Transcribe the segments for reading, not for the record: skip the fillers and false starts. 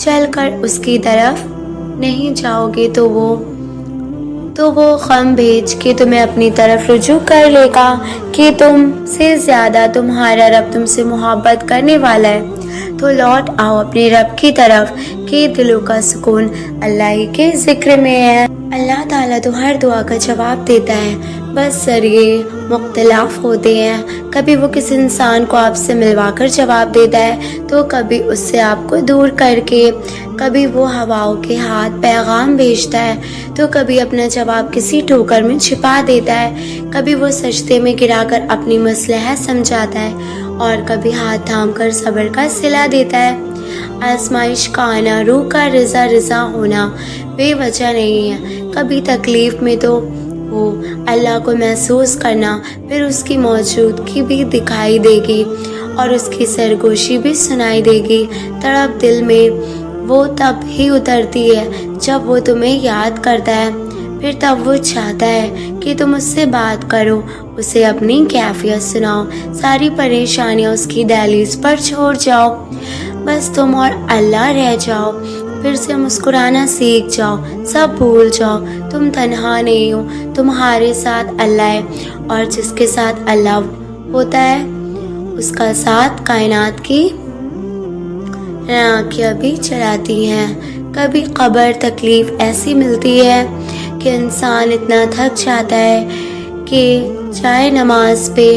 چل کر اس کی طرف نہیں جاؤ گے تو وہ غم بھیج کے تمہیں اپنی طرف رجوع کر لے گا کہ تم سے زیادہ تمہارا رب تم سے محبت کرنے والا ہے۔ تو لوٹ آؤ اپنے رب کی طرف کہ دلوں کا سکون اللہ ہی کے ذکر میں ہے۔ اللہ تعالیٰ تو ہر دعا کا جواب دیتا ہے، بس ذریعے مختلف ہوتے ہیں۔ کبھی وہ کسی انسان کو آپ سے ملوا کر جواب دیتا ہے تو کبھی اس سے آپ کو دور کر کے، کبھی وہ ہواؤں کے ہاتھ پیغام بھیجتا ہے تو کبھی اپنا جواب کسی ٹھوکر میں چھپا دیتا ہے، کبھی وہ سجدے میں گرا کر اپنی مصلحت سمجھاتا ہے اور کبھی ہاتھ تھام کر صبر کا صلہ دیتا ہے۔ آزمائش کا آنا، روح کا رضا ہونا بے وجہ نہیں ہے۔ کبھی تکلیف میں تو ہو اللہ کو محسوس کرنا، پھر اس کی موجودگی بھی دکھائی دے گی اور اس کی سرگوشی بھی سنائی دے گی۔ تڑپ دل میں وہ تب ہی اترتی ہے جب وہ تمہیں یاد کرتا ہے، پھر تب وہ چاہتا ہے کہ تم اس سے بات کرو، اسے اپنی کیفیت سناؤ، ساری پریشانیاں اس کی دہلیز پر چھوڑ جاؤ، بس تم اور اللہ رہ جاؤ، پھر سے مسکرانا سیکھ جاؤ، سب بھول جاؤ، تم تنہا نہیں ہو، تمہارے ساتھ اللہ ہے، اور جس کے ساتھ اللہ ہوتا ہے اس کا ساتھ کائنات کی آنکھیں بھی چلاتی ہیں۔ کبھی قبر تکلیف ایسی ملتی ہے کہ انسان اتنا تھک جاتا ہے کہ چاہے نماز پہ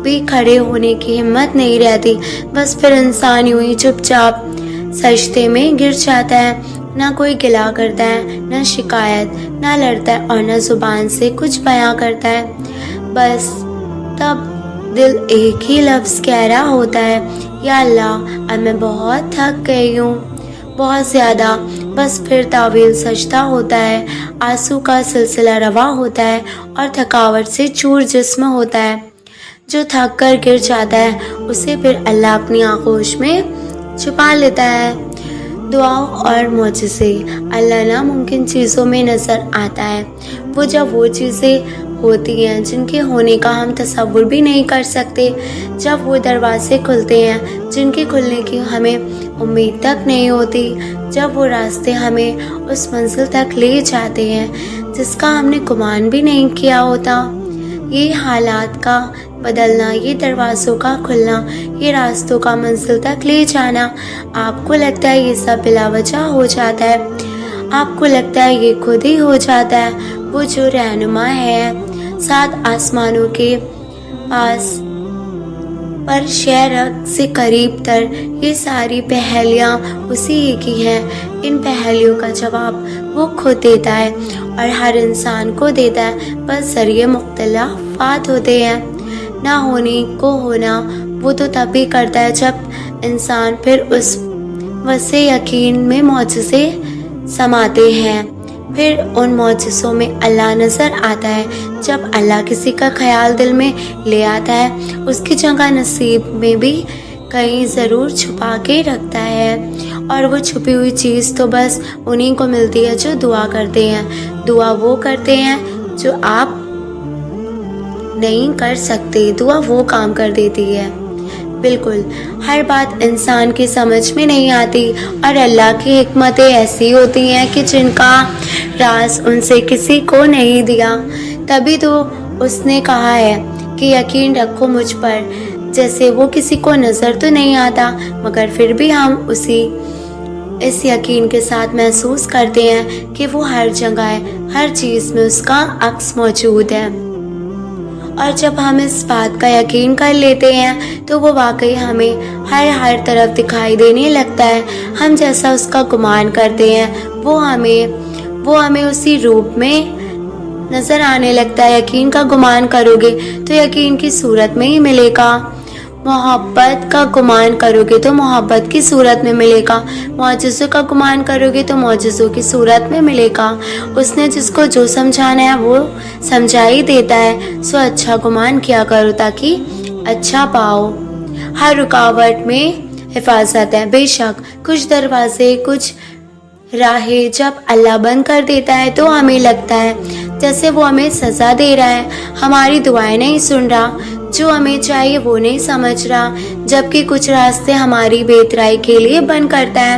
بھی کھڑے ہونے کی ہمت نہیں رہتی، بس پھر انسان یوں ہی چپ چاپ سجدے میں گر جاتا ہے، نہ کوئی گلا کرتا ہے، نہ شکایت، نہ لڑتا ہے اور نہ زبان سے کچھ بیان کرتا ہے، بس تب دل ایک ہی لفظ کہہ رہا ہوتا ہے، یا اللہ اب میں بہت تھک گئی ہوں، بہت زیادہ۔ بس پھر طویل سجدہ ہوتا ہے، آنسو کا سلسلہ رواں ہوتا ہے اور تھکاوٹ سے چور جسم ہوتا ہے۔ جو تھک کر گر جاتا ہے اسے پھر اللہ اپنی آغوش میں چھپا لیتا ہے۔ دعاؤں اور معجزے، اللہ ناممکن چیزوں میں نظر آتا ہے۔ وہ جب وہ چیزیں ہوتی ہیں جن کے ہونے کا ہم تصور بھی نہیں کر سکتے، جب وہ دروازے کھلتے ہیں جن کے کھلنے کی ہمیں امید تک نہیں ہوتی، جب وہ راستے ہمیں اس منزل تک لے جاتے ہیں جس کا ہم نے گمان بھی نہیں کیا ہوتا۔ یہ حالات کا بدلنا، یہ دروازوں کا کھلنا، یہ راستوں کا منزل تک لے جانا، آپ کو لگتا ہے یہ سب بلا وجہ ہو جاتا ہے، آپ کو لگتا ہے یہ خود ہی ہو جاتا ہے۔ وہ جو رہنما ہے 7 آسمانوں کے پاس پر شہرک سے قریب تر، یہ ساری پہیلیاں اسی ہی کی ہیں۔ ان پہیلیوں کا جواب وہ خود دیتا ہے اور ہر انسان کو دیتا ہے، بس ذریعے مختلفات ہوتے ہیں۔ نہ ہونے کو ہونا وہ تو تب ہی کرتا ہے جب انسان پھر اس وسیع یقین میں معجزے سماتے ہیں۔ پھر ان معجزوں میں اللہ نظر آتا ہے۔ جب اللہ کسی کا خیال دل میں لے آتا ہے اس کی جگہ نصیب میں بھی کہیں ضرور چھپا کے رکھتا ہے، اور وہ چھپی ہوئی چیز تو بس انہیں کو ملتی ہے جو دعا کرتے ہیں۔ دعا وہ کرتے ہیں جو آپ نہیں کر سکتے، دعا وہ کام کر دیتی ہے۔ بالکل ہر بات انسان کی سمجھ میں نہیں آتی، اور اللہ کی حکمتیں ایسی ہوتی ہیں کہ جن کا راز ان سے کسی کو نہیں دیا۔ تبھی تو اس نے کہا ہے کہ یقین رکھو مجھ پر، جیسے وہ کسی کو نظر تو نہیں آتا مگر پھر بھی ہم اس یقین کے ساتھ محسوس کرتے ہیں کہ وہ ہر جگہ ہے، ہر چیز میں اس کا عکس موجود ہے۔ اور جب ہم اس بات کا یقین کر لیتے ہیں تو وہ واقعی ہمیں ہر طرف دکھائی دینے لگتا ہے۔ ہم جیسا اس کا گمان کرتے ہیں وہ ہمیں اسی روپ میں نظر آنے لگتا ہے۔ یقین کا گمان کرو گے تو یقین کی صورت میں ہی ملے گا، محبت کا گمان کرو گے تو محبت کی صورت میں ملے گا، معجزوں کا گمان کرو گے تو معجزوں کی صورت میں ملے گا۔ اس نے جس کو جو سمجھانا ہے وہ سمجھا ہی دیتا ہے، سو اچھا گمان کیا کرو تاکہ اچھا پاؤ۔ ہر رکاوٹ میں حفاظت ہے۔ بے شک کچھ دروازے، کچھ راہیں جب اللہ بند کر دیتا ہے تو ہمیں لگتا ہے جیسے وہ ہمیں سزا دے رہا ہے، ہماری دعائیں نہیں سن رہا، جو ہمیں چاہیے وہ نہیں سمجھ رہا، جبکہ کچھ راستے ہماری بہترائی کے لیے بند کرتا ہے۔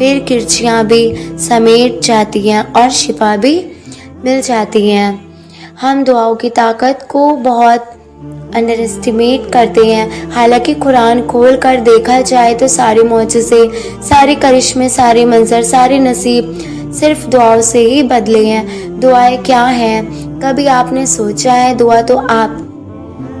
پھر کرچیاں بھی سمیٹ جاتی ہیں اور شفا بھی مل جاتی ہیں۔ ہم دعاؤں کی طاقت کو بہت انڈر اسٹیمیٹ کرتے ہیں، حالانکہ قرآن کھول کر دیکھا جائے تو سارے معجزے، سارے کرشمے، سارے منظر، سارے نصیب صرف دعاؤں سے ہی بدلے ہیں۔ دعائیں کیا ہیں؟ کبھی آپ نے سوچا ہے؟ دعا تو آپ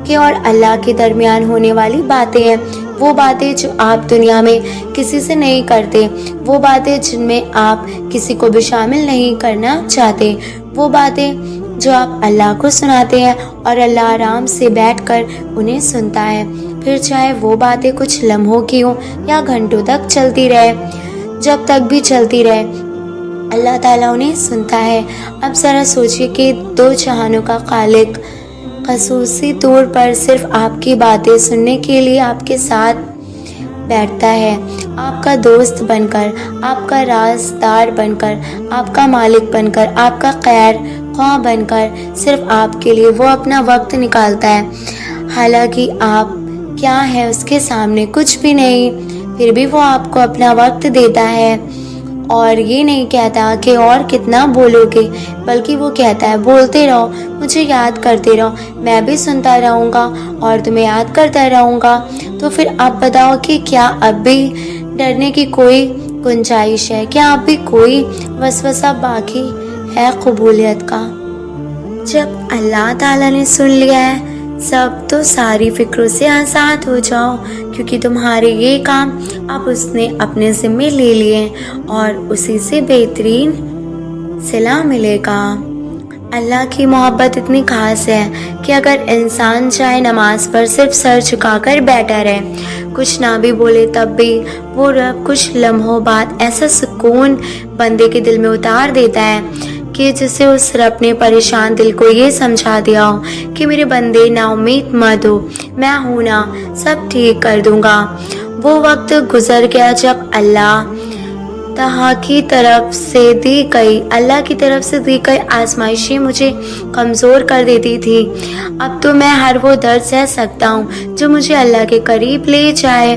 کے اور اللہ کے درمیان ہونے والی باتیں ہیں، وہ باتیں جو آپ دنیا میں کسی سے نہیں کرتے، وہ باتیں جن میں آپ کسی کو بھی شامل نہیں کرنا چاہتے، وہ باتیں جو آپ اللہ کو سناتے ہیں اور اللہ آرام سے بیٹھ کر انہیں سنتا ہے، پھر چاہے وہ باتیں کچھ لمحوں کی ہوں یا گھنٹوں تک چلتی رہے، جب تک بھی چلتی رہے اللہ تعالیٰ انہیں سنتا ہے۔ اب ذرا سوچیے کہ دو جہانوں کا خالق خصوصی طور پر صرف آپ کی باتیں سننے کے لیے آپ کے ساتھ بیٹھتا ہے، آپ کا دوست بن کر، آپ کا رازدار بن کر، آپ کا مالک بن کر، آپ کا خیر خواہ بن کر، صرف آپ کے لیے وہ اپنا وقت نکالتا ہے، حالانکہ آپ کیا ہیں اس کے سامنے؟ کچھ بھی نہیں، پھر بھی وہ آپ کو اپنا وقت دیتا ہے اور یہ نہیں کہتا کہ اور کتنا بولو گے، بلکہ وہ کہتا ہے بولتے رہو، مجھے یاد کرتے رہو، میں بھی سنتا رہوں گا اور تمہیں یاد کرتا رہوں گا۔ تو پھر آپ بتاؤ کہ کیا اب بھی ڈرنے کی کوئی گنجائش ہے؟ کیا اب بھی کوئی وسوسہ باقی ہے قبولیت کا؟ جب اللہ تعالیٰ نے سن لیا ہے سب تو ساری فکروں سے آزاد ہو جاؤ، کیونکہ تمہارے یہ کام اب اس نے اپنے ذمے لے لیے اور اسی سے بہترین صلہ ملے گا۔ اللہ کی محبت اتنی خاص ہے کہ اگر انسان چاہے نماز پر صرف سر جھکا کر بیٹھا رہے، کچھ نہ بھی بولے، تب بھی وہ رب کچھ لمحوں بعد ایسا سکون بندے کے دل میں اتار دیتا ہے کہ جسے اس رب نے پریشان دل کو یہ سمجھا دیا ہو کہ میرے بندے نا امید مت ہو، میں ہوں نا، سب ٹھیک کر دوں گا۔ وہ وقت گزر گیا جب اللہ کی طرف سے دی گئی آزمائشیں مجھے کمزور کر دیتی تھی۔ اب تو میں ہر وہ درد سہ سکتا ہوں جو مجھے اللہ کے قریب لے جائے۔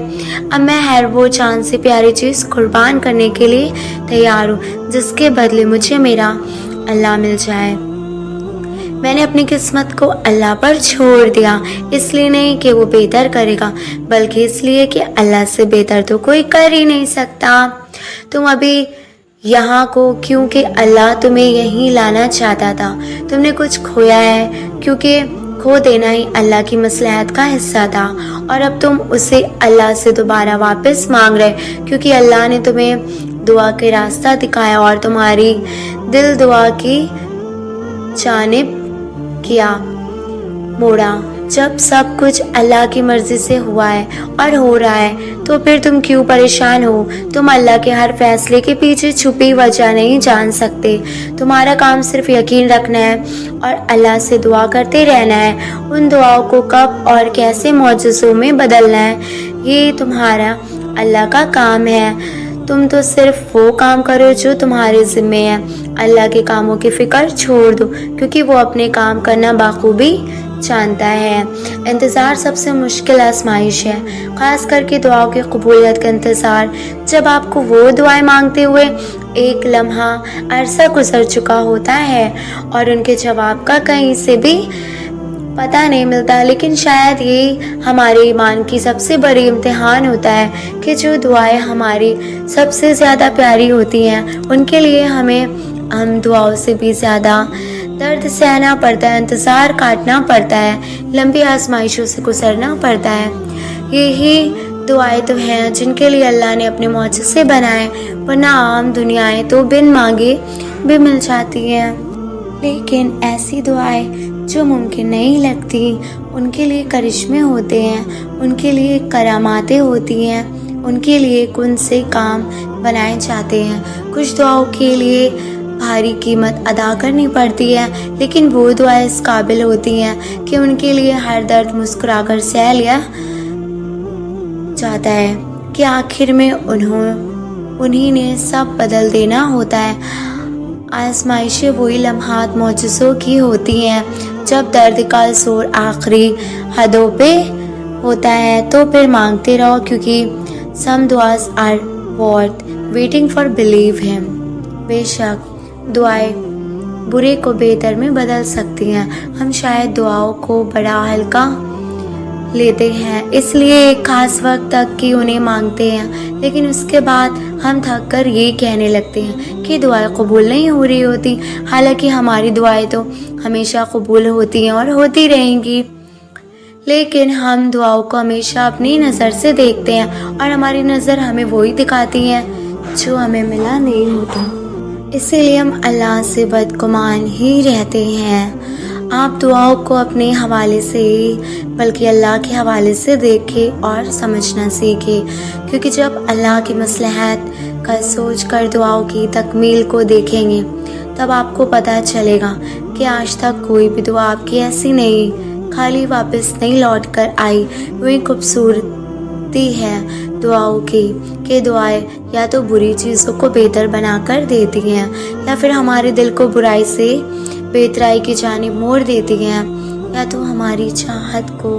اب میں ہر وہ جان سے پیاری چیز قربان کرنے کے لیے تیار ہوں جس کے بدلے مجھے میرا اللہ مل جائے۔ میں نے اپنی قسمت کو اللہ پر چھوڑ دیا، اس لیے نہیں کہ وہ بہتر کرے گا، بلکہ اس لیے کہ اللہ سے بہتر تو کوئی کر ہی نہیں سکتا۔ تم ابھی یہاں کو کیونکہ اللہ تمہیں یہیں لانا چاہتا تھا۔ تم نے کچھ کھویا ہے کیونکہ کھو دینا ہی اللہ کی مصلحت کا حصہ تھا، اور اب تم اسے اللہ سے دوبارہ واپس مانگ رہے کیونکہ اللہ نے تمہیں دعا کے راستہ دکھایا اور تمہاری دل دعا کی جانب کیا موڑا۔ جب سب کچھ اللہ کی مرضی سے ہوا ہے اور ہو رہا ہے تو پھر تم کیوں پریشان ہو؟ تم اللہ کے ہر فیصلے کے پیچھے چھپی وجہ نہیں جان سکتے۔ تمہارا کام صرف یقین رکھنا ہے اور اللہ سے دعا کرتے رہنا ہے۔ ان دعاؤں کو کب اور کیسے معجزوں میں بدلنا ہے، یہ تمہارا اللہ کا کام ہے۔ تم تو صرف وہ کام کرو جو تمہارے ذمے ہے۔ اللہ کے کاموں کی فکر چھوڑ دو کیونکہ وہ اپنے کام کرنا بخوبی جانتا ہے۔ انتظار سب سے مشکل آزمائش ہے، خاص کر کے دعاؤں کی قبولیت کا انتظار۔ جب آپ کو وہ دعائیں مانگتے ہوئے ایک لمحہ عرصہ گزر چکا ہوتا ہے اور ان کے جواب کا کہیں سے بھی پتہ نہیں ملتا، لیکن شاید یہ ہمارے ایمان کی سب سے بڑی امتحان ہوتا ہے کہ جو دعائیں ہماری سب سے زیادہ پیاری ہوتی ہیں ان کے لیے ہمیں ہم دعاؤں سے بھی زیادہ درد سہنا پڑتا ہے، انتظار کاٹنا پڑتا ہے، لمبی آزمائشوں سے گزرنا پڑتا ہے۔ یہی دعائیں تو ہیں جن کے لیے اللہ نے اپنے معجزے بنائے، ورنہ عام دنیائیں تو بن مانگے بھی مل جاتی ہیں۔ لیکن ایسی دعائیں جو ممکن نہیں لگتی، ان کے لیے کرشمے ہوتے ہیں، ان کے لیے کراماتیں ہوتی ہیں، ان کے لیے کن سے کام بنائے جاتے ہیں۔ کچھ دعاؤں کے لیے بھاری قیمت ادا کرنی پڑتی ہے، لیکن وہ دعائیں اس قابل ہوتی ہیں کہ ان کے لیے ہر درد مسکرا کر سہ لیا جاتا ہے کہ آخر میں انہی نے سب بدل دینا ہوتا ہے۔ آزمائشیں وہی لمحات معجزوں کی ہوتی ہیں جب درد کا زور آخری حدوں پہ ہوتا ہے، تو پھر مانگتے رہو کیونکہ some duas are worth waiting for believe him. بے شک دعائیں برے کو بہتر میں بدل سکتی ہیں. ہم شاید دعاؤں کو بڑا ہلکا لیتے ہیں، اس لیے ایک خاص وقت تک کی انہیں مانگتے ہیں، لیکن اس کے بعد ہم تھک کر یہ کہنے لگتے ہیں کہ دعائیں قبول نہیں ہو رہی ہوتی، حالانکہ ہماری دعائیں تو ہمیشہ قبول ہوتی ہیں اور ہوتی رہیں گی. لیکن ہم دعاؤں کو ہمیشہ اپنی نظر سے دیکھتے ہیں اور ہماری نظر ہمیں وہی دکھاتی ہے جو ہمیں ملا نہیں ہوتا. اسی لیے ہم اللہ سے بدگمان ہی رہتے ہیں. آپ دعاؤں کو اپنے حوالے سے بلکہ اللہ کے حوالے سے دیکھیں اور سمجھنا سیکھیں، کیونکہ جب اللہ کی مصلحت کا سوچ کر دعاؤں کی تکمیل کو دیکھیں گے تب آپ کو پتہ چلے گا کہ آج تک کوئی بھی دعا آپ کی ایسی نہیں خالی واپس نہیں لوٹ کر آئی. وہی خوبصورتی ہے دعاؤں کی کہ دعائیں یا تو بری چیزوں کو بہتر بنا کر دیتی ہیں یا پھر ہمارے دل کو برائی سے بہترائی کی جانب موڑ دیتی ہیں، یا تو ہماری چاہت کو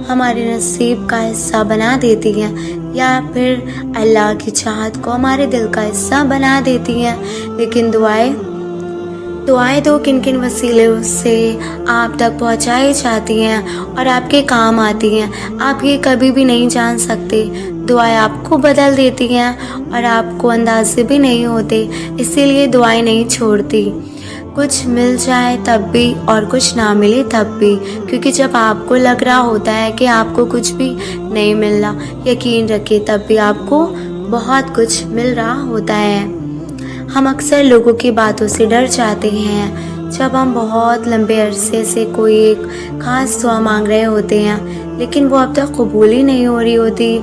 ہمارے نصیب کا حصہ بنا دیتی ہیں یا پھر اللہ کی چاہت کو ہمارے دل کا حصہ بنا دیتی ہیں. لیکن دعائیں تو کن کن وسیلوں سے آپ تک پہنچائی جاتی ہیں اور آپ کے کام آتی ہیں، آپ یہ کبھی بھی نہیں جان سکتے. دعائیں آپ کو بدل دیتی ہیں اور آپ کو اندازے بھی نہیں ہوتے، اسی لیے دعائیں نہیں چھوڑتی. کچھ مل جائے تب بھی اور کچھ نہ ملے تب بھی، کیونکہ جب آپ کو لگ رہا ہوتا ہے کہ آپ کو کچھ بھی نہیں مل رہا، یقین رکھیں تب بھی آپ کو بہت کچھ مل رہا ہوتا ہے. ہم اکثر لوگوں کی باتوں سے ڈر جاتے ہیں جب ہم بہت لمبے عرصے سے کوئی ایک خاص دعا مانگ رہے ہوتے ہیں لیکن وہ اب تک قبول ہی نہیں ہو رہی ہوتی،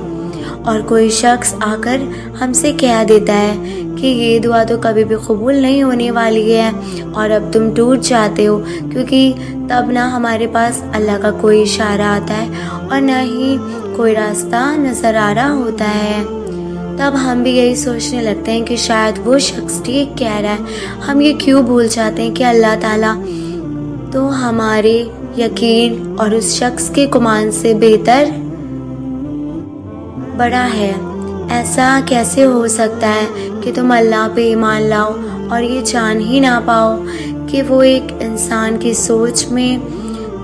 اور کوئی شخص آ کر ہم سے کہہ دیتا ہے کہ یہ دعا تو کبھی بھی قبول نہیں ہونے والی ہے، اور اب تم ٹوٹ جاتے ہو، کیونکہ تب نہ ہمارے پاس اللہ کا کوئی اشارہ آتا ہے اور نہ ہی کوئی راستہ نظر آ رہا ہوتا ہے. تب ہم بھی یہی سوچنے لگتے ہیں کہ شاید وہ شخص ٹھیک کہہ رہا ہے. ہم یہ کیوں بھول جاتے ہیں کہ اللہ تعالیٰ تو ہمارے یقین اور اس شخص کے گمان سے بہتر بڑا ہے. ایسا کیسے ہو سکتا ہے کہ تم اللہ پہ ایمان لاؤ اور یہ جان ہی نہ پاؤ کہ وہ ایک انسان کی سوچ میں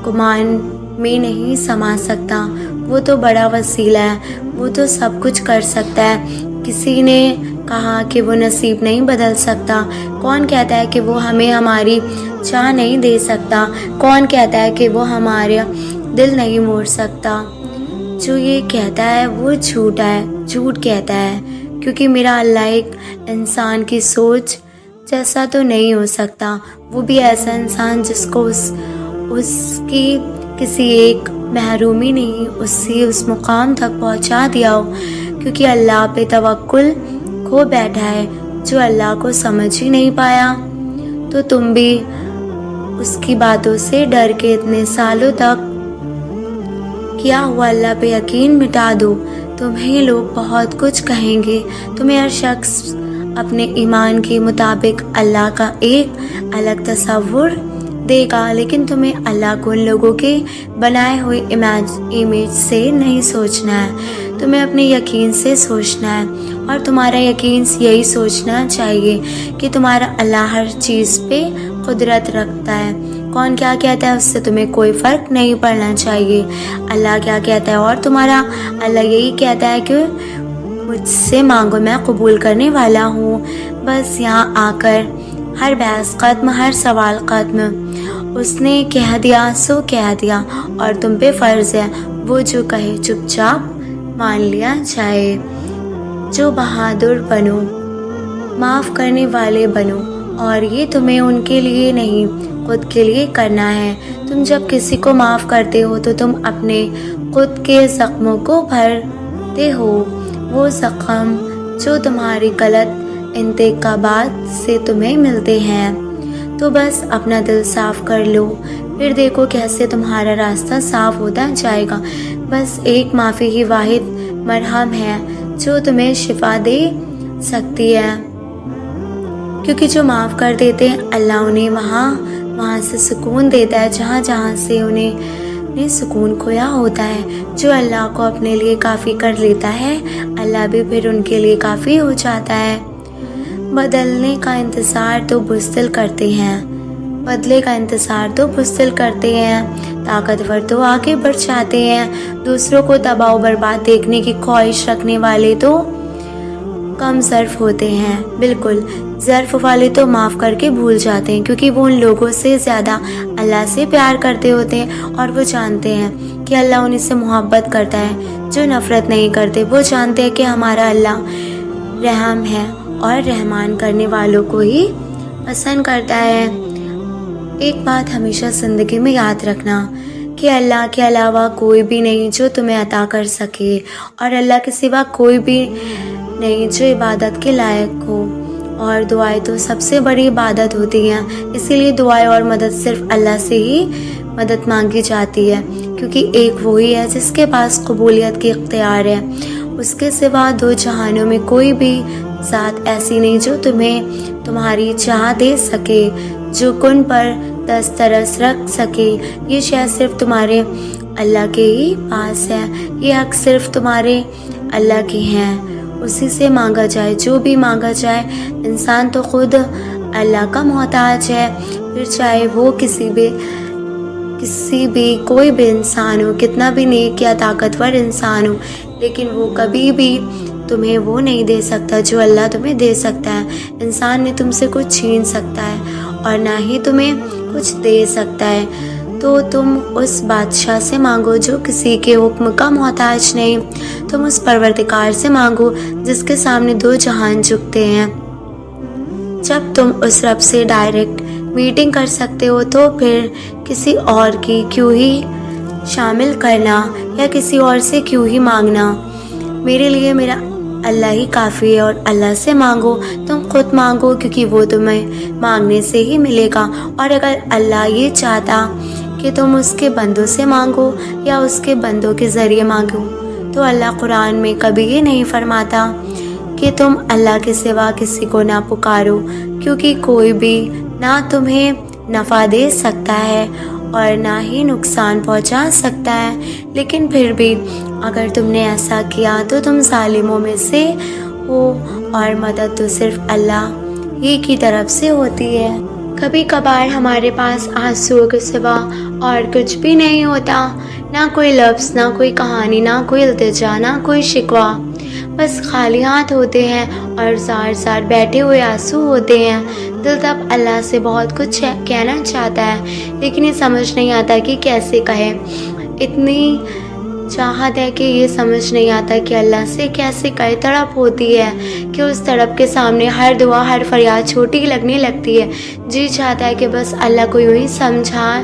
گمان میں نہیں سما سکتا. وہ تو بڑا وسیلہ ہے، وہ تو سب کچھ کر سکتا ہے. کسی نے کہا کہ وہ نصیب نہیں بدل سکتا، کون کہتا ہے کہ وہ ہمیں ہماری چاہ نہیں دے سکتا، کون کہتا ہے کہ وہ ہمارا دل نہیں موڑ سکتا. جو یہ کہتا ہے وہ جھوٹ کہتا ہے، کیونکہ میرا اللہ ایک انسان کی سوچ جیسا تو نہیں ہو سکتا. وہ بھی ایسا انسان جس کو اس کی کسی ایک محرومی نے اس مقام تک پہنچا دیا ہو، کیونکہ اللہ پہ توکل کھو بیٹھا ہے جو اللہ کو سمجھ ہی نہیں پایا. تو تم بھی اس کی باتوں سے ڈر کے اتنے سالوں تک کیا ہوا اللہ پہ یقین مٹا دو. تمہیں لوگ بہت کچھ کہیں گے، تمہیں ہر شخص اپنے ایمان کے مطابق اللہ کا ایک الگ تصور دے گا، لیکن تمہیں اللہ کو ان لوگوں کے بنائے ہوئے امیج سے نہیں سوچنا ہے، تمہیں اپنے یقین سے سوچنا ہے. اور تمہارا یقین یہی سوچنا چاہیے کہ تمہارا اللہ ہر چیز پہ قدرت رکھتا ہے. کون کیا کہتا ہے اس سے تمہیں کوئی فرق نہیں پڑنا چاہیے. اللہ کیا کہتا ہے اور تمہارا اللہ یہی کہتا ہے کہ مجھ سے مانگو میں قبول کرنے والا ہوں. بس یہاں آ کر ہر بحث ختم، ہر سوال ختم. اس نے کہہ دیا سو کہہ دیا، اور تم پہ فرض ہے وہ جو کہے چپ چاپ مان لیا جائے. جو بہادر بنو، معاف کرنے والے بنو، اور یہ تمہیں ان کے لیے نہیں خود کے لیے کرنا ہے. تم جب کسی کو معاف کرتے ہو تو تم اپنے خود کے زخموں کو بھرتے ہو، وہ زخم جو تمہاری غلط انتخابات سے تمہیں ملتے ہیں. تو بس اپنا دل صاف کر لو، پھر دیکھو کیسے تمہارا راستہ صاف ہوتا جائے گا. بس ایک معافی ہی واحد مرہم ہے جو تمہیں شفا دے سکتی ہے، کیونکہ جو معاف کر دیتے ہیں اللہ انہیں وہاں سے سکون دیتا ہے جہاں سے انہیں نے سکون کھویا ہوتا ہے۔ جو اللہ کو اپنے لیے کافی کر لیتا ہے، اللہ بھی پھر ان کے لیے کافی ہو جاتا ہے۔ بدلنے کا انتظار تو بزدل کرتے ہیں، بدلے کا انتظار تو بزدل کرتے ہیں، طاقتور تو آگے بڑھ جاتے ہیں، دوسروں کو تباہ و برباد دیکھنے کی خواہش رکھنے والے تو کم ظرف ہوتے ہیں۔ بالکل، ظرف والے تو معاف کر کے بھول جاتے ہیں، کیونکہ وہ ان لوگوں سے زیادہ اللہ سے پیار کرتے ہوتے ہیں، اور وہ جانتے ہیں کہ اللہ انہیں سے محبت کرتا ہے۔ جو نفرت نہیں کرتے، وہ جانتے ہیں کہ ہمارا اللہ رحم ہے اور رحمان کرنے والوں کو ہی پسند کرتا ہے۔ ایک بات ہمیشہ زندگی میں یاد رکھنا کہ اللہ کے علاوہ کوئی بھی نہیں جو تمہیں عطا کر سکے، اور اللہ کے سوا کوئی بھی نہیں جو عبادت کے لائق ہو، اور دعائیں تو سب سے بڑی عبادت ہوتی ہیں۔ اسی لیے دعائیں اور مدد صرف اللہ سے ہی مدد مانگی جاتی ہے، کیونکہ ایک وہی ہے جس کے پاس قبولیت کی اختیار ہے۔ اس کے سوا دو جہانوں میں کوئی بھی ذات ایسی نہیں جو تمہیں تمہاری چاہ دے سکے، جو کن پر دسترس رکھ سکے۔ یہ شے صرف تمہارے اللہ کے ہی پاس ہے، یہ حق صرف تمہارے اللہ کے ہیں۔ اسی سے مانگا جائے، جو بھی مانگا جائے۔ انسان تو خود اللہ کا محتاج ہے، پھر چاہے وہ کسی بھی کوئی بھی انسان ہو، کتنا بھی نیک یا طاقتور انسان ہو، لیکن وہ کبھی بھی تمہیں وہ نہیں دے سکتا جو اللہ تمہیں دے سکتا ہے۔ انسان نے تم سے کچھ چھین سکتا ہے اور نہ ہی تمہیں کچھ دے سکتا ہے، تو تم اس بادشاہ سے مانگو جو کسی کے حکم کا محتاج نہیں۔ تم اس پروردگار سے مانگو جس کے سامنے دو جہان جھکتے ہیں۔ جب تم اس رب سے ڈائریکٹ میٹنگ کر سکتے ہو، تو پھر کسی اور کی کیوں ہی شامل کرنا یا کسی اور سے کیوں ہی مانگنا؟ میرے لیے میرا اللہ ہی کافی ہے، اور اللہ سے مانگو، تم خود مانگو، کیونکہ وہ تمہیں مانگنے سے ہی ملے گا۔ اور اگر اللہ یہ چاہتا کہ تم اس کے بندوں سے مانگو یا اس کے بندوں کے ذریعے مانگو، تو اللہ قرآن میں کبھی یہ نہیں فرماتا کہ تم اللہ کے سوا کسی کو نہ پکارو، کیونکہ کوئی بھی نہ تمہیں نفع دے سکتا ہے اور نہ ہی نقصان پہنچا سکتا ہے۔ لیکن پھر بھی اگر تم نے ایسا کیا تو تم ظالموں میں سے ہو، اور مدد تو صرف اللہ ہی کی طرف سے ہوتی ہے۔ کبھی کبھار ہمارے پاس آنسوؤں کے سوا اور کچھ بھی نہیں ہوتا، نہ کوئی لفظ، نہ کوئی کہانی، نہ کوئی التجا، نہ کوئی شکوہ، بس خالی ہاتھ ہوتے ہیں اور زار زار بیٹھے ہوئے آنسو ہوتے ہیں۔ دل تب اللہ سے بہت کچھ کہنا چاہتا ہے، لیکن یہ سمجھ نہیں آتا کہ کیسے کہے۔ اتنی چاہت ہے کہ یہ سمجھ نہیں آتا کہ اللہ سے کیسے کہے۔ تڑپ ہوتی ہے کہ اس تڑپ کے سامنے ہر دعا، ہر فریاد چھوٹی لگنے لگتی ہے۔ جی چاہتا ہے کہ بس اللہ کو یوں ہی سمجھا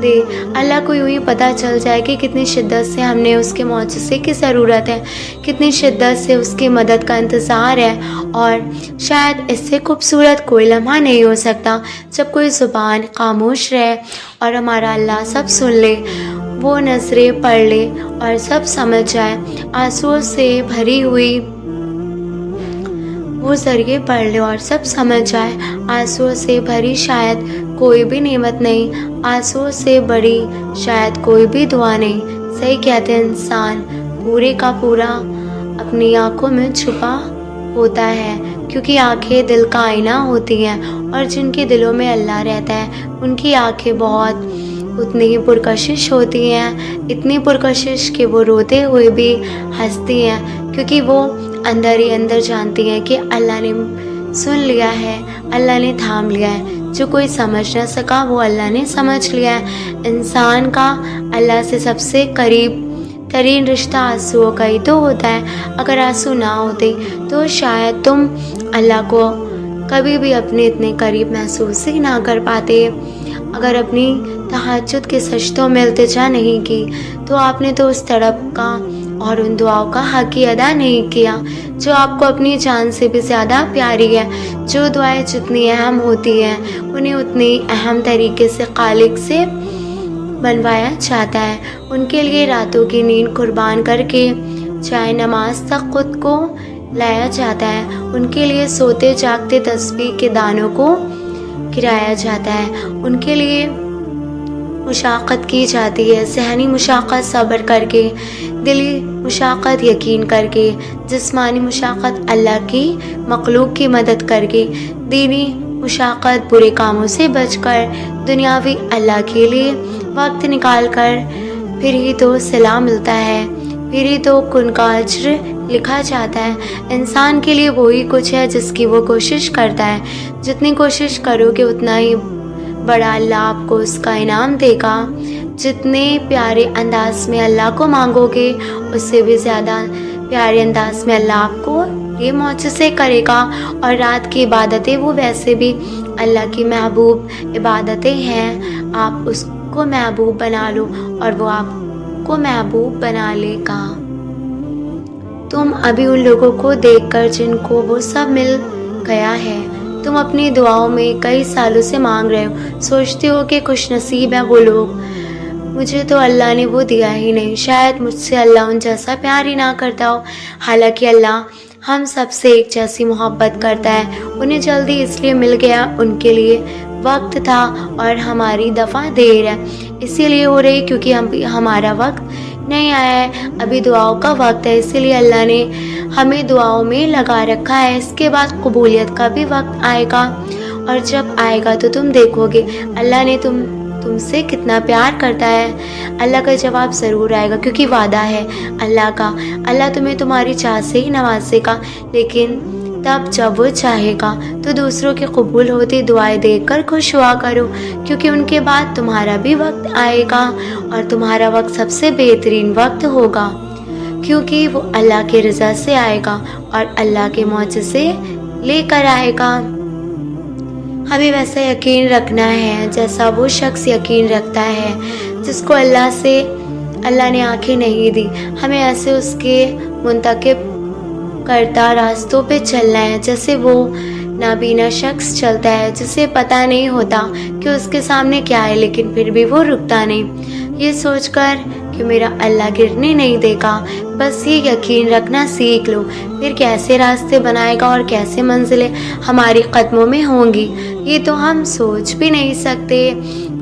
دے، اللہ کو یوں ہی پتہ چل جائے کہ کتنی شدت سے ہم نے اس کے معجزے کی ضرورت ہے، کتنی شدت سے اس کی مدد کا انتظار ہے۔ اور شاید اس سے خوبصورت کوئی لمحہ نہیں ہو سکتا جب کوئی زبان خاموش رہے اور ہمارا اللہ سب سن لے، وہ نظریں پڑھ لے اور سب سمجھ جائے۔ آنسوؤں سے بھری ہوئی وہ ذریعے پڑھ لے اور سب سمجھ جائے۔ آنسوؤں سے بھری شاید کوئی بھی نعمت نہیں، آنسوؤں سے بڑی شاید کوئی بھی دعا نہیں۔ صحیح کہتے ہیں، انسان پورے کا پورا اپنی آنکھوں میں چھپا ہوتا ہے، کیونکہ آنکھیں دل کا آئینہ ہوتی ہیں، اور جن کے دلوں میں اللہ رہتا ہے ان کی آنکھیں بہت اتنی ہی پرکشش ہوتی ہیں، اتنی پرکشش کہ وہ روتے ہوئے بھی ہنستی ہیں، کیونکہ وہ اندر ہی اندر جانتی ہیں کہ اللہ نے سن لیا ہے، اللہ نے تھام لیا ہے۔ جو کوئی سمجھ نہ سکا وہ اللہ نے سمجھ لیا ہے۔ انسان کا اللہ سے سب سے قریب ترین رشتہ آنسوؤں کا ہی تو ہوتا ہے۔ اگر آنسو نہ ہوتے تو شاید تم اللہ کو کبھی بھی اپنے اتنے قریب محسوس ہی نہ کر پاتے۔ اگر اپنی تہجد کے سجدوں میں التجا نہیں کی تو آپ نے تو اس تڑپ کا اور ان دعاؤں کا حق ہی ادا نہیں کیا جو آپ کو اپنی جان سے بھی زیادہ پیاری ہے۔ جو دعائیں جتنی اہم ہوتی ہیں انہیں اتنی اہم طریقے سے خالق سے بنوایا جاتا ہے۔ ان کے لیے راتوں کی نیند قربان کر کے چاہے نماز تک خود کو لایا جاتا ہے۔ ان کے لیے سوتے جاگتے تسبیح کے دانوں کو گرایا جاتا ہے۔ ان کے لیے مشقت کی جاتی ہے، ذہنی مشقت صبر کر کے، دلی مشقت یقین کر کے، جسمانی مشقت اللہ کی مخلوق کی مدد کر کے، دینی مشقت برے کاموں سے بچ کر، دنیاوی اللہ کے لیے وقت نکال کر، پھر ہی تو صلہ ملتا ہے، پھر ہی تو کن کا اجر لکھا جاتا ہے۔ انسان کے لیے وہی کچھ ہے جس کی وہ کوشش کرتا ہے، جتنی کوشش کرو گے اتنا ہی بڑا اللہ آپ کو اس کا انعام دے گا، جتنے پیارے انداز میں اللہ کو مانگو گے اس سے بھی زیادہ پیارے انداز میں اللہ آپ کو یہ معجزے کرے گا۔ اور رات کی عبادتیں وہ ویسے بھی اللہ کی محبوب عبادتیں ہیں، آپ اس کو محبوب بنا لو اور وہ آپ کو محبوب بنا لے گا۔ تم ابھی ان لوگوں کو دیکھ کر جن کو وہ سب مل گیا ہے، تم اپنی دعاؤں میں کئی سالوں سے مانگ رہے ہو، سوچتے ہو کہ خوش نصیب ہیں وہ لوگ، مجھے تو اللہ نے وہ دیا ہی نہیں، شاید مجھ سے اللہ ان جیسا پیار ہی نہ کرتا ہو۔ حالانکہ اللہ ہم سب سے ایک جیسی محبت کرتا ہے، انہیں جلدی اس لیے مل گیا، ان کے لیے وقت تھا اور ہماری دفعہ دیر ہے، اسی لیے ہو رہی کیونکہ ہمارا وقت نہیں آیا ہے، ابھی دعاؤں کا وقت ہے، اسی لیے اللہ نے ہمیں دعاؤں میں لگا رکھا ہے۔ اس کے بعد قبولیت کا بھی وقت آئے گا، اور جب آئے گا تو تم دیکھو گے اللہ نے تم سے کتنا پیار کرتا ہے۔ اللہ کا جواب ضرور آئے گا کیونکہ وعدہ ہے اللہ کا، اللہ تمہیں تمہاری چاہ سے ہی نوازے گا، لیکن تب جب وہ چاہے گا۔ تو دوسروں کی قبول ہوتی دعائیں دیکھ کر خوش ہوا کرو، کیونکہ ان کے بعد تمہارا بھی وقت آئے گا، اور تمہارا وقت سب سے بہترین وقت ہوگا، کیونکہ وہ اللہ کی رضا سے آئے گا اور اللہ کے معجزے لے کر آئے گا۔ ہمیں ویسا یقین رکھنا ہے جیسا وہ شخص یقین رکھتا ہے جس کو اللہ نے آنکھیں نہیں دی، ہمیں ایسے اس کے منتخب کرتا راستوں پہ چلنا ہے جیسے وہ نابینا شخص چلتا ہے جسے پتہ نہیں ہوتا کہ اس کے سامنے کیا ہے، لیکن پھر بھی وہ رکتا نہیں، یہ سوچ کر کہ میرا اللہ گرنے نہیں دے گا۔ بس یہ یقین رکھنا سیکھ لو، پھر کیسے راستے بنائے گا اور کیسے منزلیں ہماری قدموں میں ہوں گی یہ تو ہم سوچ بھی نہیں سکتے۔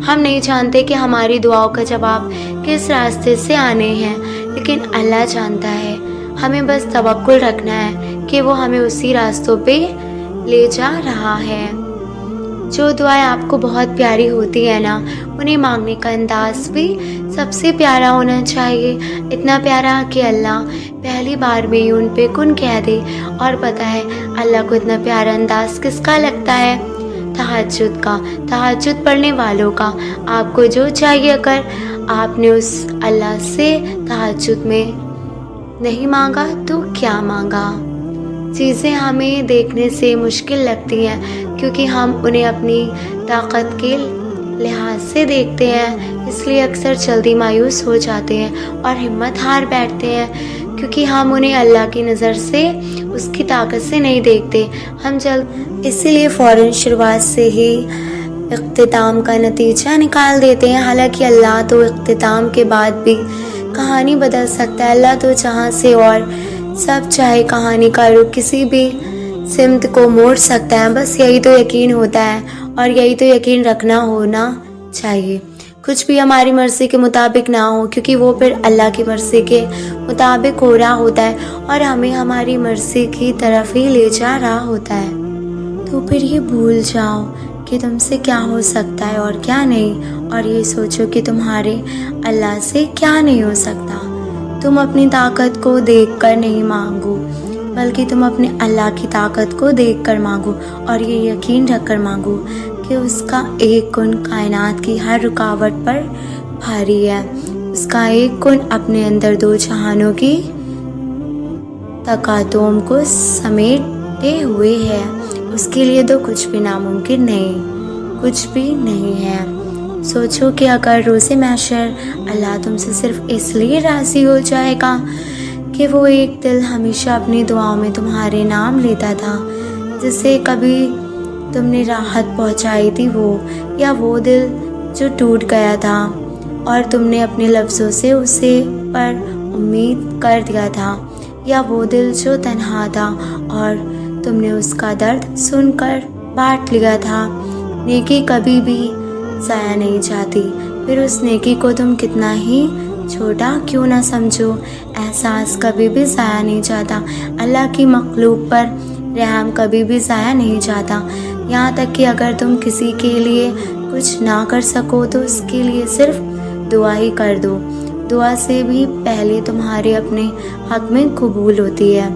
ہم نہیں جانتے کہ ہماری دعاؤں کا جواب کس راستے سے آنے ہیں، لیکن اللہ جانتا ہے۔ ہمیں بس توکل رکھنا ہے کہ وہ ہمیں اسی راستوں پہ لے جا رہا ہے۔ جو دعائیں آپ کو بہت پیاری ہوتی ہے نا، انہیں مانگنے کا انداز بھی سب سے پیارا ہونا چاہیے، اتنا پیارا کہ اللہ پہلی بار میں ہی ان پہ کن کہہ دے۔ اور پتہ ہے اللہ کو اتنا پیارا انداز کس کا لگتا ہے؟ تہجد کا، تہجد پڑھنے والوں کا۔ آپ کو جو چاہیے، اگر آپ نے اس اللہ سے تہجد میں نہیں مانگا تو کیا مانگا؟ چیزیں ہمیں دیکھنے سے مشکل لگتی ہیں کیونکہ ہم انہیں اپنی طاقت کے لحاظ سے دیکھتے ہیں، اس لیے اکثر جلدی مایوس ہو جاتے ہیں اور ہمت ہار بیٹھتے ہیں، کیونکہ ہم انہیں اللہ کی نظر سے، اس کی طاقت سے نہیں دیکھتے، اسی لیے فوراً شروعات سے ہی اختتام کا نتیجہ نکال دیتے ہیں۔ حالانکہ اللہ تو اختتام کے بعد بھی کہانی بدل سکتا ہے، اللہ تو جہاں سے اور سب چاہے کہانی کا رخ کسی بھی سمت کو موڑ سکتا ہے۔ بس یہی تو یقین ہوتا ہے اور یہی تو یقین رکھنا ہونا چاہیے، کچھ بھی ہماری مرضی کے مطابق نہ ہو، کیونکہ وہ پھر اللہ کی مرضی کے مطابق ہو رہا ہوتا ہے اور ہمیں ہماری مرضی کی طرف ہی لے جا رہا ہوتا ہے۔ تو پھر یہ بھول جاؤ کہ تم سے کیا ہو سکتا ہے اور کیا نہیں، اور یہ سوچو کہ تمہارے اللہ سے کیا نہیں ہو سکتا۔ تم اپنی طاقت کو دیکھ کر نہیں مانگو، بلکہ تم اپنے اللہ کی طاقت کو دیکھ کر مانگو، اور یہ یقین رکھ کر مانگو کہ اس کا ایک کن کائنات کی ہر رکاوٹ پر بھاری ہے، اس کا ایک کن اپنے اندر دو جہانوں کی تقاطم کو سمیٹے ہوئے ہے، اس کے لیے تو کچھ بھی ناممکن نہیں، کچھ بھی نہیں ہے۔ سوچو کہ اگر روز محشر اللہ تم سے صرف اس لیے راضی ہو جائے گا کہ وہ ایک دل ہمیشہ اپنی دعاؤں میں تمہارے نام لیتا تھا، جسے کبھی تم نے راحت پہنچائی تھی، وہ دل جو ٹوٹ گیا تھا اور تم نے اپنے لفظوں سے اسے پر امید کر دیا تھا، یا وہ دل جو تنہا تھا اور تم نے اس کا درد سن کر بانٹ لیا تھا۔ نیکی کبھی بھی ضائع نہیں جاتی، پھر اس نیکی کو تم کتنا ہی چھوٹا کیوں نہ سمجھو۔ احساس کبھی بھی ضائع نہیں جاتا، اللہ کی مخلوق پر رحم کبھی بھی ضائع نہیں جاتا۔ یہاں تک کہ اگر تم کسی کے لیے کچھ نہ کر سکو تو اس کے لیے صرف دعا ہی کر دو، دعا سے بھی پہلے تمہارے اپنے حق میں قبول ہوتی ہے۔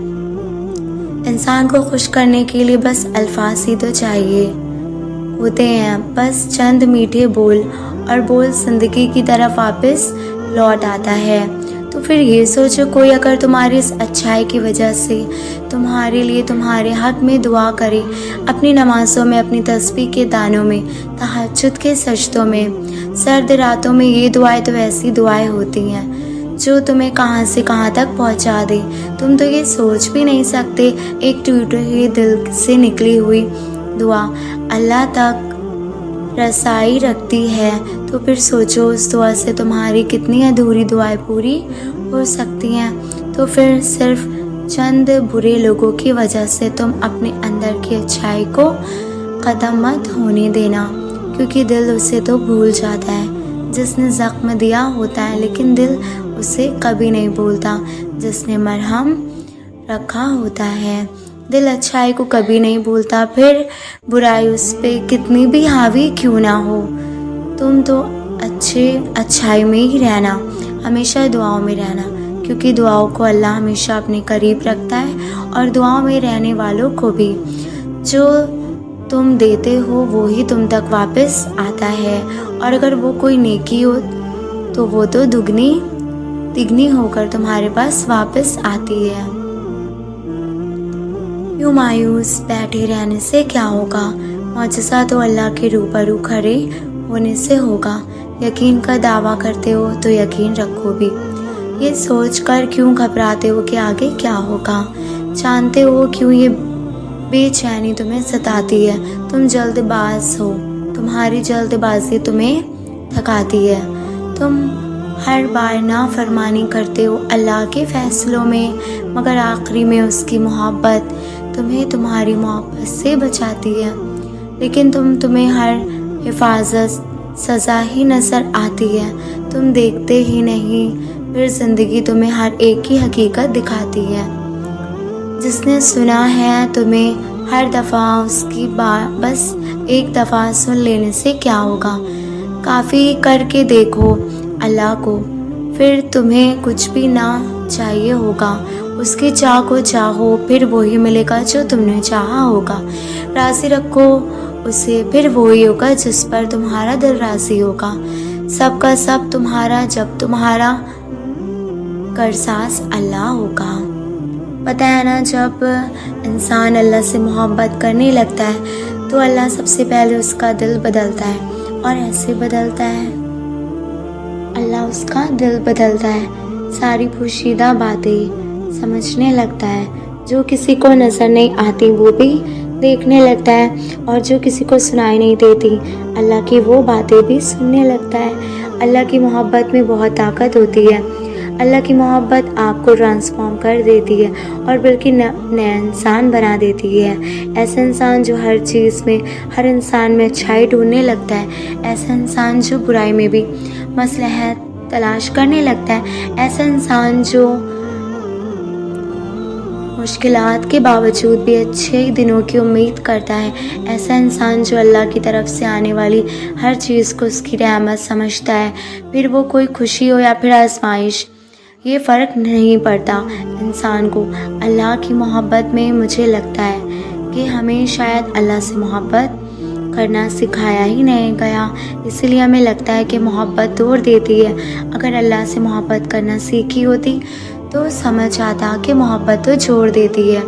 انسان کو خوش کرنے کے لیے بس الفاظ ہی تو چاہیے ہوتے ہیں، بس چند میٹھے بول، اور بول زندگی کی طرف واپس لوٹ آتا ہے۔ تو پھر یہ سوچو، کوئی اگر تمہاری اس اچھائی کی وجہ سے تمہارے لیے تمہارے حق میں دعا کرے، اپنی نمازوں میں، اپنی تسبیح کے دانوں میں، تہجد کے سجدوں میں، سرد راتوں میں، یہ دعائیں تو ایسی دعائیں ہوتی ہیں جو تمہیں کہاں سے کہاں تک پہنچا دے۔ تم تو یہ سوچ بھی نہیں سکتے، ایک ٹوٹے ہوئے دل سے نکلی ہوئی دعا اللہ تک رسائی رکھتی ہے۔ تو پھر سوچو اس دعا سے تمہاری کتنی ادھوری دعائیں پوری ہو سکتی ہیں۔ تو پھر صرف چند برے لوگوں کی وجہ سے تم اپنے اندر کی اچھائی کو ختم مت ہونے دینا، کیونکہ دل اسے تو بھول جاتا ہے جس نے زخم دیا ہوتا ہے، لیکن دل اسے کبھی نہیں بھولتا جس نے مرہم رکھا ہوتا ہے۔ دل اچھائی کو کبھی نہیں بھولتا، پھر برائی اس پہ کتنی بھی حاوی کیوں نہ ہو۔ تم تو اچھائی میں ہی رہنا، ہمیشہ دعاؤں میں رہنا، کیونکہ دعاؤں کو اللہ ہمیشہ اپنے قریب رکھتا ہے، اور دعاؤں میں رہنے والوں کو بھی جو تم دیتے ہو وہی تم تک واپس آتا ہے، اور اگر وہ کوئی نیکی ہو تو وہ تو دگنی ہو کر تمہارے پاس واپس آتی ہے۔ یوں مایوس بیٹھے رہنے سے کیا ہوگا؟ معجزہ تو اللہ کے روبرو کھڑے ہونے سے ہوگا۔ یقین کا دعویٰ کرتے ہو تو یقین رکھو بھی۔ یہ سوچ کر کیوں گھبراتے ہو کہ آگے کیا ہوگا؟ جانتے ہو کیوں یہ بے چینی تمہیں ستاتی ہے؟ تم جلد باز ہو، تمہاری جلد بازی تمہیں تھکاتی ہے۔ تم ہر بار نافرمانی کرتے ہو اللہ کے فیصلوں میں، مگر آخری میں اس کی محبت تمہیں تمہاری محبت سے بچاتی ہے۔ لیکن تمہیں ہر حفاظت سزا ہی نظر آتی ہے، تم دیکھتے ہی نہیں۔ پھر زندگی تمہیں ہر ایک کی حقیقت دکھاتی ہے۔ جس نے سنا ہے تمہیں ہر دفعہ اس کی بات بس ایک دفعہ سن لینے سے کیا ہوگا؟ کافی کر کے دیکھو اللہ کو، پھر تمہیں کچھ بھی نہ چاہیے ہوگا۔ اس کی چاہ کو چاہو، پھر وہی ملے گا جو تم نے چاہا ہوگا۔ راضی رکھو اسے، پھر وہی ہوگا جس پر تمہارا دل راضی ہوگا۔ سب کا سب تمہارا جب تمہارا کرساز اللہ ہوگا۔ پتہ ہے نا، جب انسان اللہ سے محبت کرنے لگتا ہے تو اللہ سب سے پہلے اس کا دل بدلتا ہے، اور ایسے بدلتا ہے اللہ اس کا دل بدلتا ہے، ساری پوشیدہ باتیں سمجھنے لگتا ہے، جو کسی کو نظر نہیں آتی وہ بھی دیکھنے لگتا ہے، اور جو کسی کو سنائی نہیں دیتی اللہ کی وہ باتیں بھی سننے لگتا ہے۔ اللہ کی محبت میں بہت طاقت ہوتی ہے۔ اللہ کی محبت آپ کو ٹرانسفارم کر دیتی ہے، اور بلکہ نیا انسان بنا دیتی ہے۔ ایسا انسان جو ہر چیز میں، ہر انسان میں اچھائی ڈھونڈنے لگتا ہے، ایسا انسان جو برائی میں بھی مصلحت تلاش کرنے لگتا ہے، ایسا انسان جو مشکلات کے باوجود بھی اچھے دنوں کی امید کرتا ہے، ایسا انسان جو اللہ کی طرف سے آنے والی ہر چیز کو اس کی رحمت سمجھتا ہے، پھر وہ کوئی خوشی ہو یا پھر آزمائش، یہ فرق نہیں پڑتا انسان کو اللہ کی محبت میں۔ مجھے لگتا ہے کہ ہمیں شاید اللہ سے محبت کرنا سکھایا ہی نہیں گیا، اسی لیے ہمیں لگتا ہے کہ محبت توڑ دیتی ہے۔ اگر اللہ سے محبت کرنا سیکھی ہوتی تو سمجھ آتا کہ محبت تو جوڑ دیتی ہے،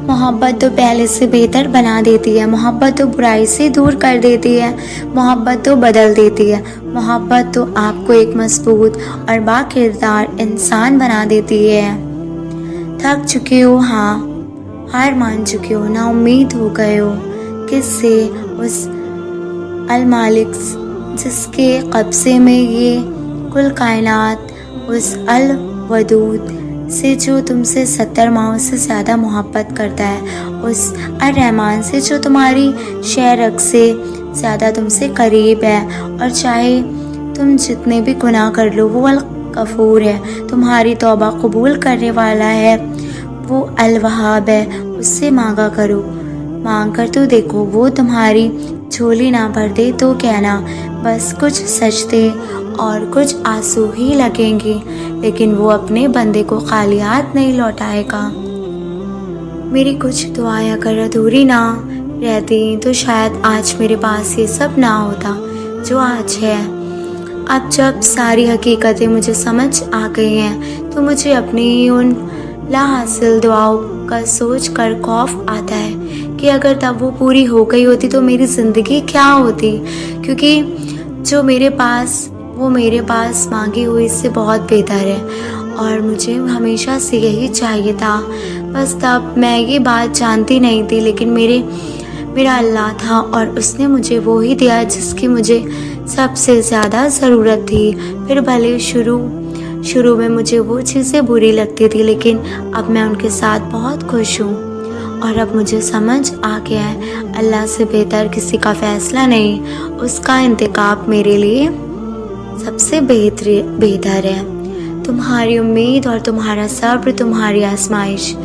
محبت تو پہلے سے بہتر بنا دیتی ہے، محبت تو برائی سے دور کر دیتی ہے، محبت تو بدل دیتی ہے، محبت تو آپ کو ایک مضبوط اور با کردار انسان بنا دیتی ہے۔ تھک چکے ہو، ہاں، ہار مان چکے ہو، نا امید ہو گئے ہو کس سے؟ اس المالک جس کے قبضے میں یہ کل کائنات، اس الودود سے جو تم سے 70 ماؤں سے زیادہ محبت کرتا ہے، اس الرحمن سے جو تمہاری شہرگ سے زیادہ تم سے قریب ہے، اور چاہے تم جتنے بھی گناہ کر لو وہ الغفور ہے، تمہاری توبہ قبول کرنے والا ہے، وہ الوہاب ہے، اس سے مانگا کرو، مانگ کر تو دیکھو، وہ تمہاری جھولی نہ بھر دے تو کہنا بس کچھ سجدے اور کچھ آنسو ہی لگیں گے، لیکن وہ اپنے بندے کو خالی ہاتھ نہیں لوٹائے گا۔ میری کچھ دعائیں اگر ادھوری نہ رہتی تو شاید آج میرے پاس یہ سب نہ ہوتا جو آج ہے۔ اب جب ساری حقیقتیں مجھے سمجھ آ گئی ہیں تو مجھے اپنی ان لا حاصل دعاؤں کا سوچ کر خوف آتا ہے کہ اگر تب وہ پوری ہو گئی ہوتی تو میری زندگی کیا ہوتی، کیونکہ جو میرے پاس مانگی ہوئی اس سے بہت بہتر ہے، اور مجھے ہمیشہ سے یہی چاہیے تھا۔ بس تب میں یہ بات جانتی نہیں تھی، لیکن میرا اللہ تھا اور اس نے مجھے وہی دیا جس کی مجھے سب سے زیادہ ضرورت تھی۔ پھر بھلے شروع میں مجھے وہ چیزیں بری لگتی تھی، لیکن اب میں ان کے ساتھ بہت خوش ہوں، اور اب مجھے سمجھ آ گیا ہے اللہ سے بہتر کسی کا فیصلہ نہیں، اس کا انتخاب میرے لیے سب سے بہتر ہے۔ تمہاری امید اور تمہارا صبر تمہاری آزمائش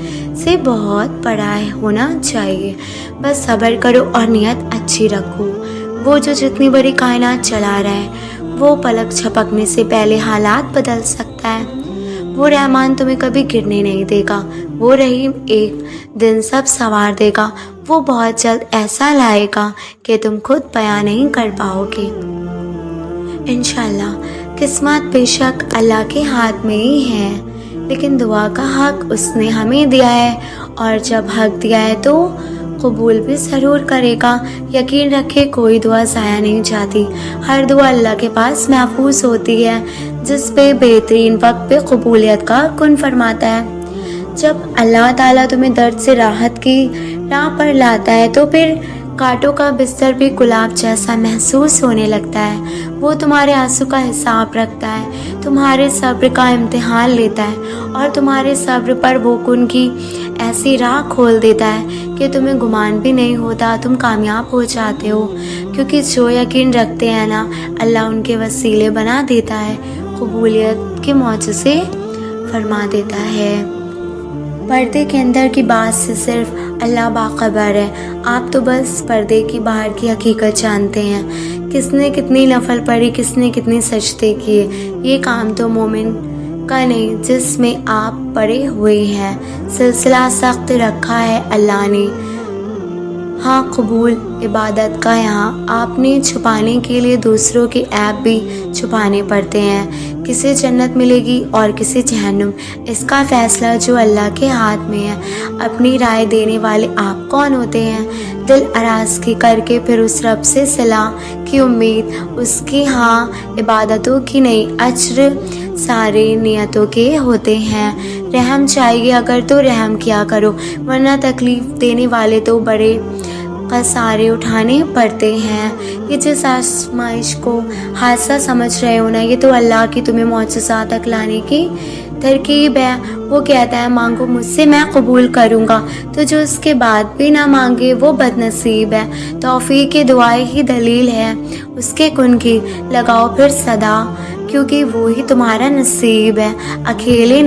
سے بہت بڑا ہونا چاہیے، بس صبر کرو اور نیت اچھی رکھو۔ وہ جو جتنی بڑی کائنات چلا رہا ہے وہ پلک جھپکنے سے پہلے حالات بدل سکتا ہے۔ وہ رحمان تمہیں کبھی گرنے نہیں دے گا، وہ رحیم ایک دن سب سنوار دے گا، وہ بہت جلد ایسا لائے گا کہ تم خود بیان نہیں کر پاؤ گے۔ انشاءاللہ قسمت بے شک اللہ کے ہاتھ میں ہی ہے، لیکن دعا کا حق اس نے ہمیں دیا ہے، اور جب حق دیا ہے تو قبول بھی ضرور کرے گا۔ یقین رکھے کوئی دعا ضائع نہیں جاتی، ہر دعا اللہ کے پاس محفوظ ہوتی ہے، جس پہ بہترین وقت پہ قبولیت کا کن فرماتا ہے۔ جب اللہ تعالیٰ تمہیں درد سے راحت کی راہ پر لاتا ہے تو پھر کانٹوں کا بستر بھی گلاب جیسا محسوس ہونے لگتا ہے۔ وہ تمہارے آنسو کا حساب رکھتا ہے، تمہارے صبر کا امتحان لیتا ہے، اور تمہارے صبر پر وہ کن کی ایسی راہ کھول دیتا ہے کہ تمہیں گمان بھی نہیں ہوتا تم کامیاب ہو جاتے ہو، کیونکہ جو یقین رکھتے ہیں نا اللہ ان کے وسیلے بنا دیتا ہے، قبولیت کے معجزے فرما دیتا ہے۔ پردے کے اندر کی بات سے صرف اللہ باخبر ہے، آپ تو بس پردے کی باہر کی حقیقت جانتے ہیں، کس نے کتنی نفل پڑھی، کس نے کتنی سجدے کیے، یہ کام تو مومن کا نہیں جس میں آپ پڑے ہوئے ہیں۔ سلسلہ سخت رکھا ہے اللہ نے، ہاں قبول عبادت کا یہاں آپ نے چھپانے کے لیے دوسروں کے عیب بھی چھپانے پڑتے ہیں، کسے جنت ملے گی اور کسے جہنم، اس کا فیصلہ جو اللہ کے ہاتھ میں ہے۔ اپنی رائے دینے والے آپ کون ہوتے ہیں؟ دل آراستگی کر کے پھر اس رب سے صلاح کی امید، اس کی ہاں عبادتوں کی نہیں، اجر سارے نیتوں کے ہوتے ہیں۔ رحم چاہیے اگر تو رحم کیا کرو، ورنہ تکلیف دینے والے تو بڑے خسارے اٹھانے پڑتے ہیں۔ یہ جس آزمائش کو حادثہ سمجھ رہے ہو نا، یہ تو اللہ کی تمہیں معجزات تک لانے کی ترکیب ہے۔ وہ کہتا ہے مانگو مجھ سے میں قبول کروں گا، تو جو اس کے بعد بھی نہ مانگے وہ بد نصیب ہے۔ توفیق کی دعائیں ہی دلیل ہے اس کے کن کی، لگاؤ پھر صدا، کیونکہ وہی تمہارا نصیب ہے۔ اکیلے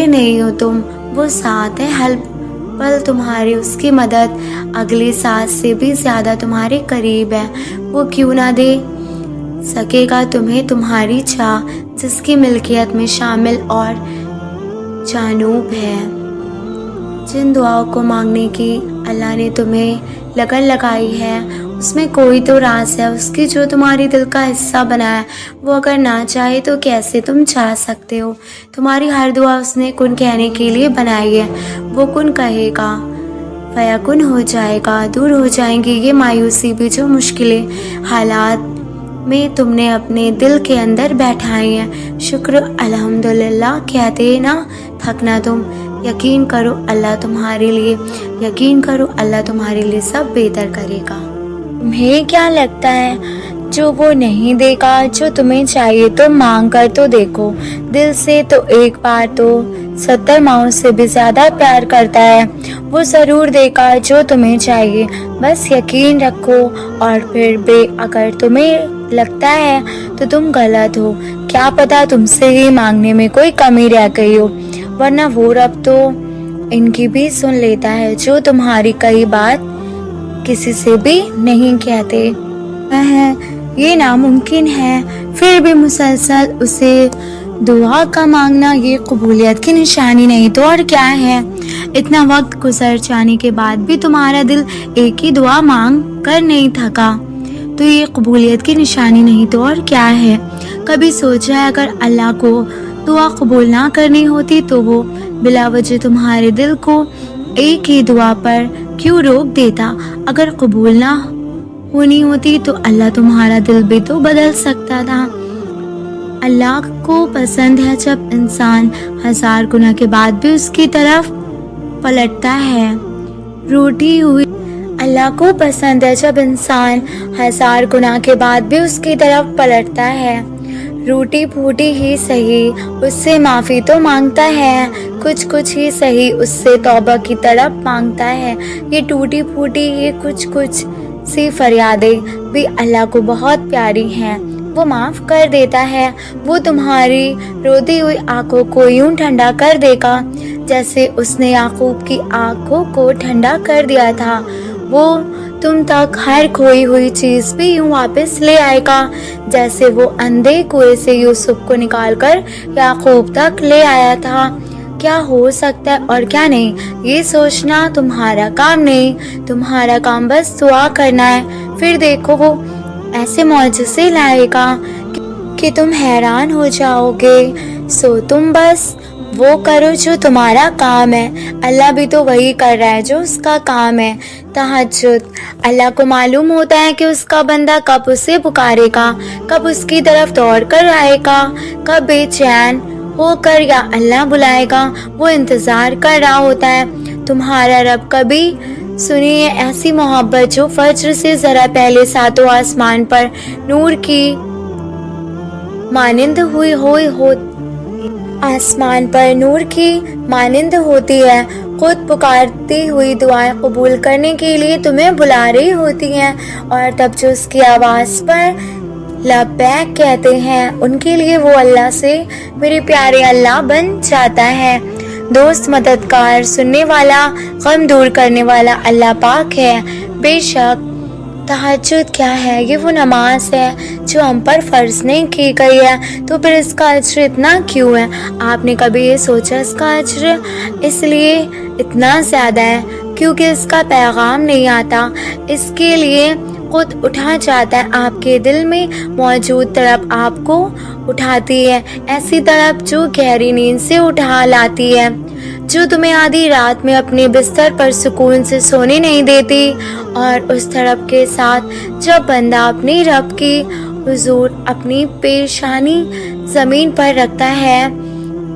نہیں ہو تم، وہ ساتھ ہے ہر پل تمہاری، اس کی مدد اگلی سانس سے بھی زیادہ تمہارے قریب ہے۔ وہ کیوں نہ دے سکے گا تمہیں تمہاری چاہ، جس کی ملکیت میں شامل اور جانب ہے۔ جن دعاؤں کو مانگنے کی اللہ نے تمہیں لگن لگائی ہے اس میں کوئی تو راز ہے، اس کی جو تمہاری دل کا حصہ بنا ہے، وہ اگر نہ چاہے تو کیسے تم چاہ سکتے ہو؟ تمہاری ہر دعا اس نے کن کہنے کے لیے بنائی ہے، وہ کن کہے گا فیکن ہو جائے گا، دور ہو جائیں گی یہ مایوسی بھی جو مشکلیں حالات میں تم نے اپنے دل کے اندر بیٹھائی ہیں۔ شکر الحمدللہ کہتے نہ تھکنا تم، یقین کرو اللہ تمہارے لیے سب بہتر کرے گا۔ تمہیں کیا لگتا ہے جو وہ نہیں دے گا جو تمہیں چاہیے تو مانگ کر تو دیکھو، دل سے تو ایک بار تو 70 ماؤں سے بھی زیادہ پیار کرتا ہے، وہ ضرور دے گا جو تمہیں چاہیے، بس یقین رکھو۔ اور پھر اگر تمہیں لگتا ہے تو تم غلط ہو، کیا پتا تم سے ہی مانگنے میں کوئی کمی رہ گئی ہو، ورنہ وہ رب تو ان کی بھی سن لیتا ہے جو تمہاری کئی بات کسی سے بھی نہیں کہتے ہیں۔ یہ ناممکن ہے، پھر بھی مسلسل اسے دعا کا مانگنا یہ قبولیت کی نشانی نہیں تو اور کیا ہے؟ اتنا وقت گزر جانے کے بعد بھی تمہارا دل ایک ہی دعا مانگ کر نہیں تھکا تو یہ قبولیت کی نشانی نہیں تو اور کیا ہے؟ کبھی سوچا ہے اگر اللہ کو دعا قبول نہ کرنی ہوتی تو وہ بلا وجہ تمہارے دل کو ایک ہی دعا پر کیوں روک دیتا؟ اگر قبول نہ ہونی ہوتی تو اللہ تمہارا دل بھی تو بدل سکتا تھا۔ اللہ کو پسند ہے جب انسان 1000 گناہ کے بعد بھی اس کی طرف پلٹتا ہے۔ اللہ کو پسند ہے جب انسان 1000 گناہ کے بعد بھی اس کی طرف پلٹتا ہے، روٹی پھوٹی ہی صحیح اس سے معافی تو مانگتا ہے، کچھ ہی صحیح اس سے توبہ کی طرف مانگتا ہے۔ یہ ٹوٹی پھوٹی یہ کچھ سی فریادیں بھی اللہ کو بہت پیاری ہیں، وہ معاف کر دیتا ہے۔ وہ تمہاری روتی ہوئی آنکھوں کو یوں ٹھنڈا کر دے گا جیسے اس نے یعقوب کی آنکھوں کو ٹھنڈا کر دیا تھا۔ وہ تم تک ہر کھوئی ہوئی چیز بھی یوں واپس لے آئے گا جیسے وہ اندھے کنویں سے یوسف کو نکال کر یعقوب تک لے آیا تھا۔ کیا ہو سکتا ہے اور کیا نہیں یہ سوچنا تمہارا کام نہیں، تمہارا کام بس دعا کرنا ہے، پھر دیکھو وہ ایسے معجزے لائے گا کہ تم حیران ہو جاؤ گے۔ سو تم بس وہ کرو جو تمہارا کام ہے، اللہ بھی تو وہی کر رہا ہے جو اس کا کام ہے۔ تہجد، اللہ کو معلوم ہوتا ہے کہ اس کا بندہ کب اسے پکارے گا، کب اس کی طرف دوڑ کر آئے گا، کب بے چین ہو کر یا اللہ بلائے گا، وہ انتظار کر رہا ہوتا ہے۔ تمہارا رب کبھی سنی ہے ایسی محبت جو فجر سے ذرا پہلے 7 آسمان پر نور کی مانند آسمان پر نور کی مانند ہوتی ہے، خود پکارتی ہوئی دعائیں قبول کرنے کے لیے تمہیں بلا رہی ہوتی ہیں، اور تب جو اس کی آواز پر لبیک کہتے ہیں ان کے لیے وہ اللہ سے میرے پیارے اللہ بن جاتا ہے۔ دوست، مددگار، سننے والا، غم دور کرنے والا اللہ پاک ہے۔ بے شک تہجد کیا ہے؟ یہ وہ نماز ہے جو ہم پر فرض نہیں کی گئی ہے، تو پھر اس کا اجر اتنا کیوں ہے؟ آپ نے کبھی یہ سوچا اس کا اجر اس لیے اتنا زیادہ ہے کیونکہ اس کا پیغام نہیں آتا، اس کے لیے خود اٹھا جاتا ہے، آپ کے دل میں موجود طرف آپ کو اٹھاتی ہے، ایسی طرف جو گہری نیند سے اٹھا لاتی ہے، جو تمہیں آدھی رات میں اپنے بستر پر سکون سے سونے نہیں دیتی، اور اس طرف کے ساتھ جب بندہ اپنی رب کی حضور اپنی پیشانی زمین پر رکھتا ہے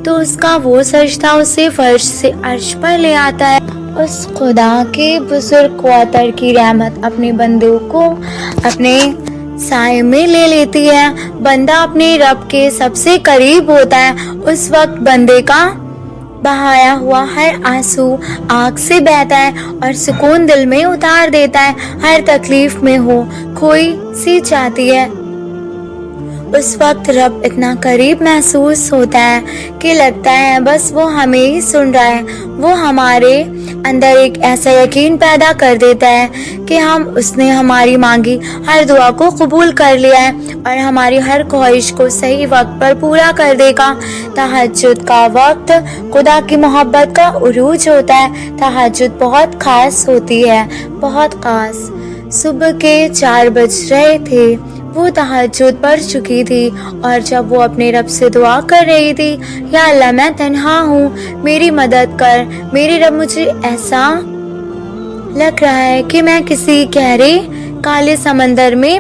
تو اس کا وہ سجدہ اسے فرش سے عرش پر لے آتا ہے۔ اس خدا کے بزرگ قوتر کی رحمت اپنے بندوں کو اپنے سائے میں لے لیتی ہے، بندہ اپنے رب کے سب سے قریب ہوتا ہے، اس وقت بندے کا بہایا ہوا ہر آنسو آنکھ سے بہتا ہے اور سکون دل میں اتار دیتا ہے، ہر تکلیف میں ہو کھوئی سی جاتی ہے، اس وقت رب اتنا قریب محسوس ہوتا ہے کہ لگتا ہے بس وہ ہمیں ہی سن رہا ہے، وہ ہمارے اندر ایک ایسا یقین پیدا کر دیتا ہے کہ اس نے ہماری مانگی ہر دعا کو قبول کر لیا ہے اور ہماری ہر خواہش کو صحیح وقت پر پورا کر دے گا۔ تہجد کا وقت خدا کی محبت کا عروج ہوتا ہے، تہجد بہت خاص ہوتی ہے، بہت خاص۔ صبح کے 4 بج رہے تھے، وہ تہجد پڑھ چکی تھی اور جب وہ اپنے رب سے دعا کر رہی تھی، یا اللہ میں تنہا ہوں، میری مدد کر، میرے رب مجھے ایسا لگ رہا ہے کہ میں کسی گہرے کالے سمندر میں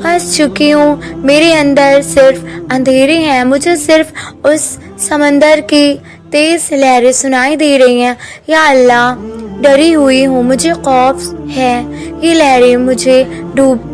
پھنس چکی ہوں، میرے اندر صرف اندھیرے ہیں، مجھے صرف اس سمندر کی تیز لہریں سنائی دے رہی ہیں، یا اللہ ڈری ہوئی ہوں، مجھے خوف ہے، یہ لہریں مجھے ڈوب